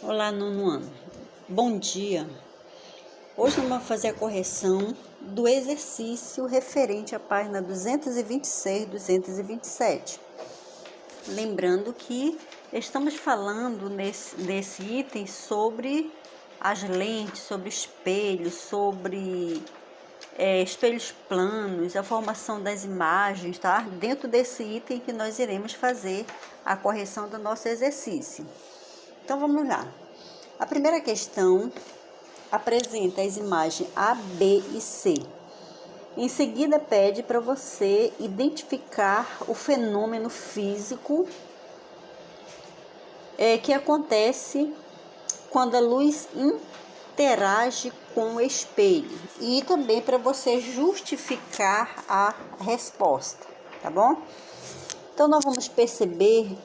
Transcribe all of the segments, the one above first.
Olá, nono ano. Bom dia. Hoje nós vamos fazer a correção do exercício referente à página 226 e 227. Lembrando que estamos falando nesse item sobre as lentes, sobre espelhos, sobre espelhos planos, a formação das imagens, tá? Dentro desse item que nós iremos fazer a correção do nosso exercício. Então vamos lá. A primeira questão apresenta as imagens A, B e C. Em seguida pede para você identificar o fenômeno físico que acontece quando a luz interage com o espelho e também para você justificar a resposta, tá bom? Então nós vamos perceber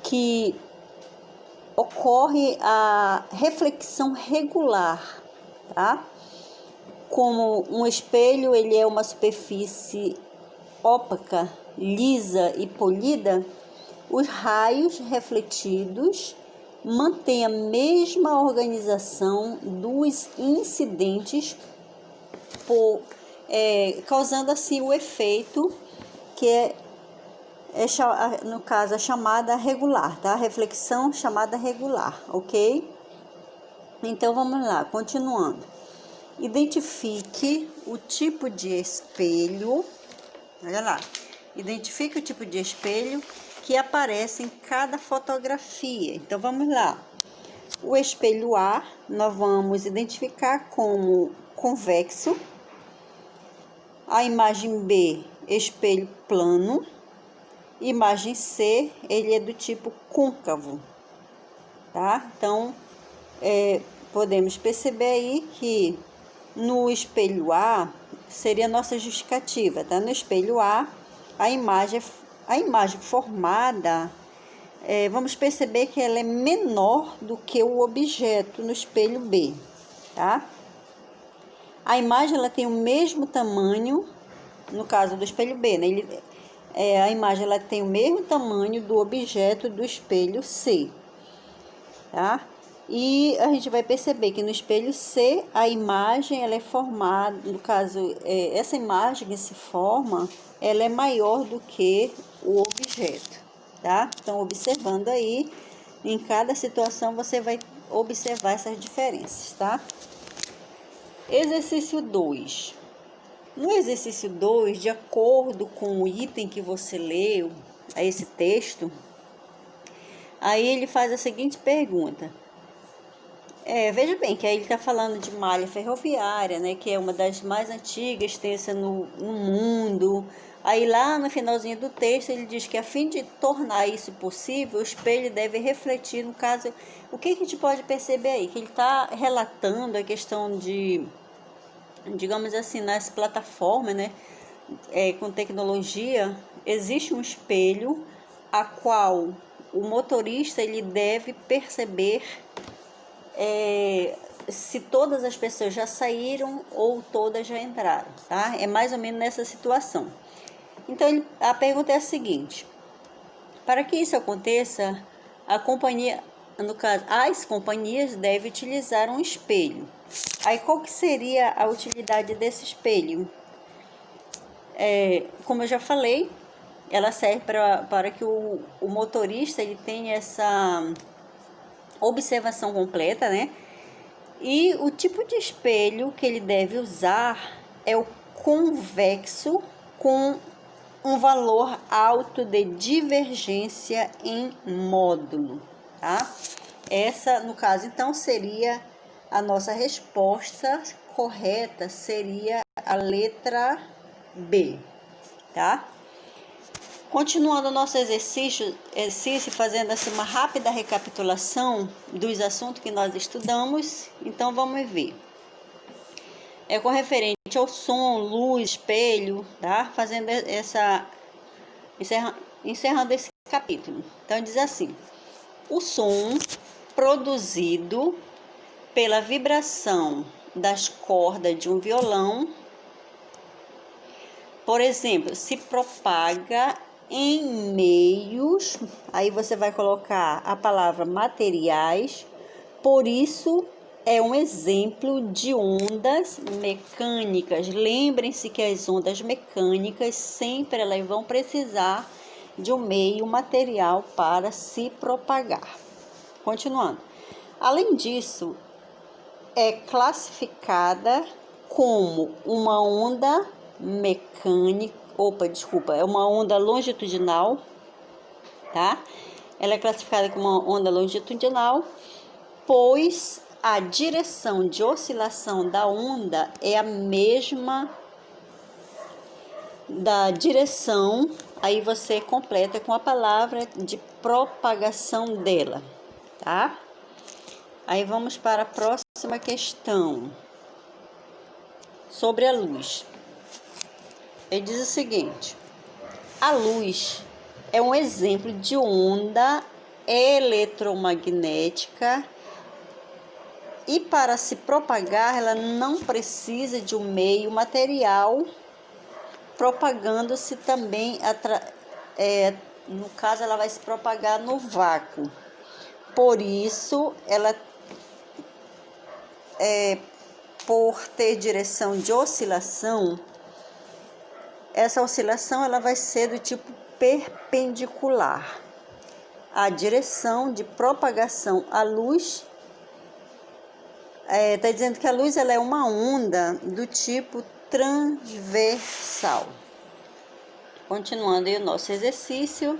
que ocorre a reflexão regular, tá? Como um espelho, ele é uma superfície opaca, lisa e polida, os raios refletidos mantêm a mesma organização dos incidentes, causando assim o efeito que no caso, a chamada regular, tá? A reflexão chamada regular, ok? Então, vamos lá, continuando. Identifique o tipo de espelho, olha lá. Identifique o tipo de espelho que aparece em cada fotografia. Então, vamos lá. O espelho A, nós vamos identificar como convexo. A imagem B, espelho plano. Imagem C, ele é do tipo côncavo, tá? Então, podemos perceber aí que no espelho A seria a nossa justificativa, tá? No espelho A, a imagem formada, vamos perceber que ela é menor do que o objeto no espelho B, tá? A imagem, ela tem o mesmo tamanho, no caso do espelho B, né? A imagem, ela tem o mesmo tamanho do objeto do espelho C, tá? E a gente vai perceber que no espelho C, a imagem, ela é formada, no caso, essa imagem que se forma, ela é maior do que o objeto, tá? Então, observando aí, em cada situação, você vai observar essas diferenças, tá? Exercício 2. No exercício 2, de acordo com o item que você leu, a esse texto, aí ele faz a seguinte pergunta. Veja bem que aí ele está falando de malha ferroviária, né, que é uma das mais antigas, extensa no mundo. Aí lá no finalzinho do texto ele diz que a fim de tornar isso possível, o espelho deve refletir, no caso, o que a gente pode perceber aí? Que ele está relatando a questão de, digamos assim, nas plataformas, né, com tecnologia, existe um espelho a qual o motorista ele deve perceber se todas as pessoas já saíram ou todas já entraram, tá? É mais ou menos nessa situação. Então, a pergunta é a seguinte: para que isso aconteça, a companhia, no caso, as companhias devem utilizar um espelho. Aí, qual que seria a utilidade desse espelho? Como eu já falei, ela serve para que o motorista ele tenha essa observação completa, né? E o tipo de espelho que ele deve usar é o convexo com um valor alto de divergência em módulo, tá? Essa, no caso, então, seria a nossa resposta correta, seria a letra B, tá? Continuando o nosso exercício fazendo assim uma rápida recapitulação dos assuntos que nós estudamos, então vamos ver. Com referente ao som, luz, espelho, tá? Fazendo encerrando esse capítulo. Então diz assim: o som produzido pela vibração das cordas de um violão, por exemplo, se propaga em meios, aí você vai colocar a palavra materiais, Por isso, é um exemplo de ondas mecânicas. Lembrem-se que as ondas mecânicas sempre elas vão precisar de um meio material para se propagar. Continuando. Além disso, é classificada como uma onda mecânica, é uma onda longitudinal, tá? Ela é classificada como uma onda longitudinal, pois a direção de oscilação da onda é a mesma da direção, aí você completa com a palavra de propagação dela, tá? Aí vamos para a próxima questão, sobre a luz. Ele diz o seguinte: a luz é um exemplo de onda eletromagnética e para se propagar ela não precisa de um meio material, propagando-se também, no caso ela vai se propagar no vácuo. Por isso, ela por ter direção de oscilação, essa oscilação ela vai ser do tipo perpendicular. A direção de propagação à luz está dizendo que a luz ela é uma onda do tipo transversal. Continuando aí o nosso exercício,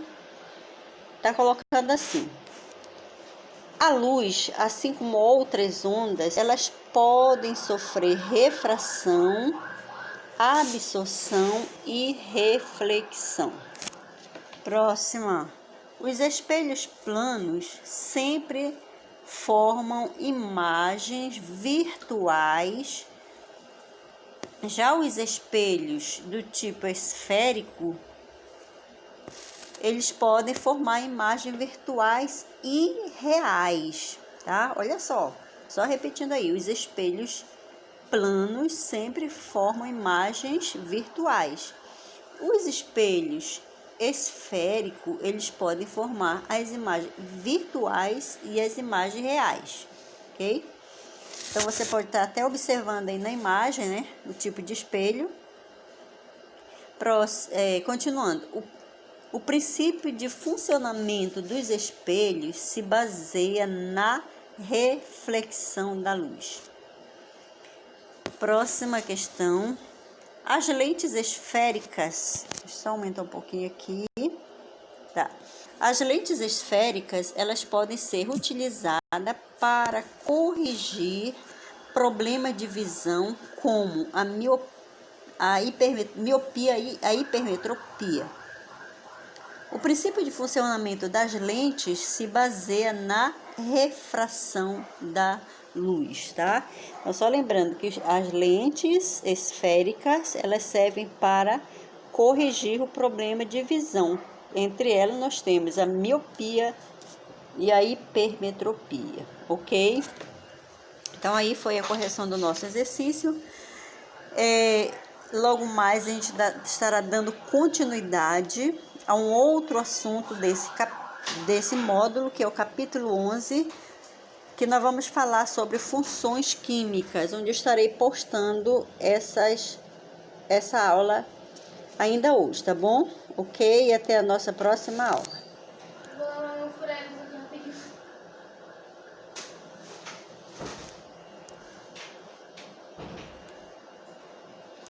está colocando assim: a luz, assim como outras ondas, elas podem sofrer refração, absorção e reflexão. Próxima. Os espelhos planos sempre formam imagens virtuais. Já os espelhos do tipo esférico, eles podem formar imagens virtuais e reais, tá? Olha só repetindo aí, os espelhos planos sempre formam imagens virtuais. Os espelhos esféricos, eles podem formar as imagens virtuais e as imagens reais, ok? Então, você pode estar até observando aí na imagem, né, o tipo de espelho. Continuando, o princípio de funcionamento dos espelhos se baseia na reflexão da luz. Próxima questão. As lentes esféricas, deixa eu só aumentar um pouquinho aqui. Tá. As lentes esféricas, elas podem ser utilizadas para corrigir problemas de visão como a miopia e a hipermetropia. O princípio de funcionamento das lentes se baseia na refração da luz, tá? Então, só lembrando que as lentes esféricas, elas servem para corrigir o problema de visão. Entre elas, nós temos a miopia e a hipermetropia, ok? Então, aí foi a correção do nosso exercício. Logo mais, a gente estará dando continuidade a um outro assunto desse módulo, que é o capítulo 11, que nós vamos falar sobre funções químicas, onde eu estarei postando essa aula ainda hoje, tá bom? Ok? E até a nossa próxima aula.